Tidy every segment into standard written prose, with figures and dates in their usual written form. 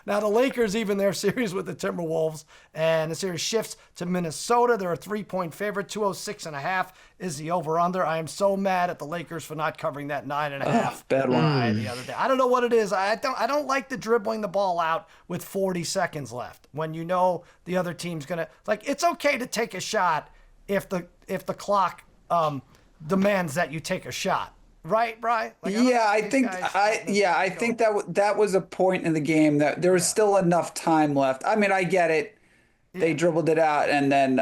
Now, the Lakers even their series with the Timberwolves, and the series shifts to Minnesota. They're a 3-point favorite. 206.5 is the over-under. I am so mad at the Lakers for not covering that 9.5 bad one. the other day. I don't know what it is. I don't like the dribbling the ball out with 40 seconds left when you know the other team's going to, like, it's okay to take a shot if the clock demands that you take a shot. Right, Bri? Like, I think that was a point in the game that there was still enough time left. I mean, I get it. They dribbled it out, and then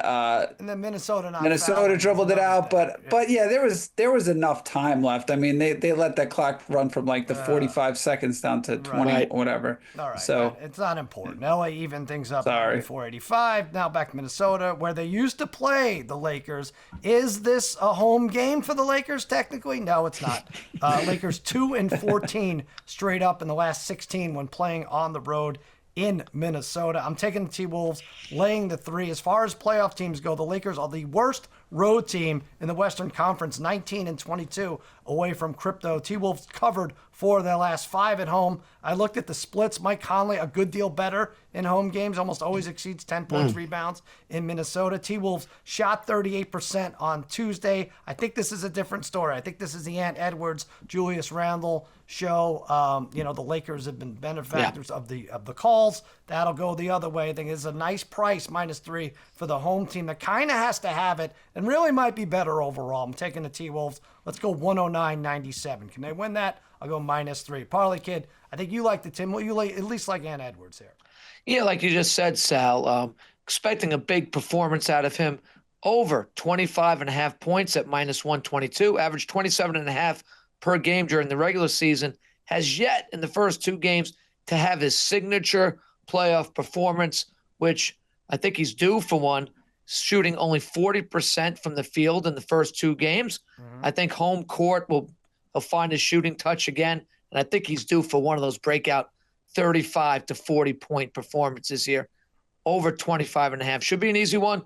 Minnesota dribbled it out, but there was enough time left. I mean, they let that clock run from like the 45 seconds down to 20 or whatever. All right, so it's not important. LA even things up at 485. Now back to Minnesota, where they used to play the Lakers. Is this a home game for the Lakers? Technically, no, it's not. Lakers 2-14 straight up in the last 16 when playing on the road in Minnesota. I'm taking the T-Wolves, laying the 3. As far as playoff teams go, the Lakers are the worst road team in the Western Conference, 19-22 away from crypto. T-Wolves covered 4 of their last 5 at home. I looked at the splits. Mike Conley, a good deal better in home games, almost always exceeds 10 points, rebounds in Minnesota. T-Wolves shot 38% on Tuesday. I think this is a different story. I think this is the Ant Edwards, Julius Randle show. The Lakers have been benefactors of the calls. That'll go the other way. I think it's a nice price, -3 for the home team that kind of has to have it and really might be better overall. I'm taking the T-Wolves. Let's go 109.97. Can they win that? I'll go -3. Parlay Kid, I think you like the Tim. You at least like Ant Edwards here. Yeah, like you just said, Sal, expecting a big performance out of him. Over 25.5 points at -122, averaged 27.5 per game during the regular season, has yet in the first 2 games to have his signature playoff performance, which I think he's due for one, shooting only 40% from the field in the first 2 games. I think home court he'll find his shooting touch again, and I think he's due for one of those breakout 35 to 40 point performances here. Over 25.5 should be an easy one.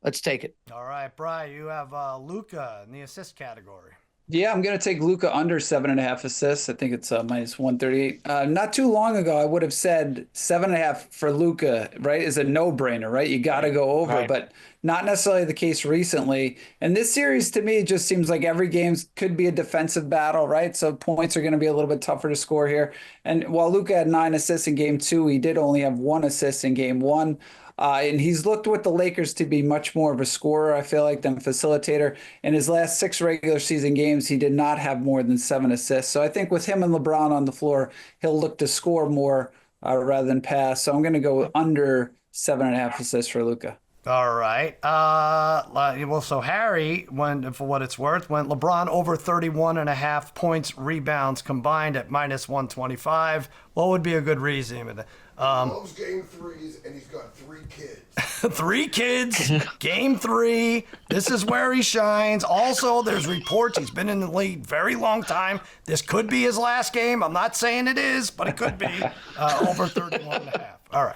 Let's take it. All right, Bri, you have Luka in the assist category. Yeah, I'm going to take Luka under 7.5 assists. I think it's -138. Not too long ago, I would have said 7.5 for Luka, right, is a no-brainer, right? You got to go over, but not necessarily the case recently. And this series, to me, it just seems like every game could be a defensive battle, right? So points are going to be a little bit tougher to score here. And while Luka had 9 assists in game 2, he did only have 1 assist in game 1. And he's looked with the Lakers to be much more of a scorer, I feel like, than facilitator. In his last 6 regular season games, he did not have more than 7 assists. So I think with him and LeBron on the floor, he'll look to score more rather than pass. So I'm going to go under 7.5 assists for Luka. All right. So Harry, for what it's worth, went LeBron over 31.5 points, rebounds combined at -125. What would be a good reason? He loves game 3s, and he's got 3 kids. 3 kids, game 3. This is where he shines. Also, there's reports he's been in the league very long time. This could be his last game. I'm not saying it is, but it could be over 31.5. All right.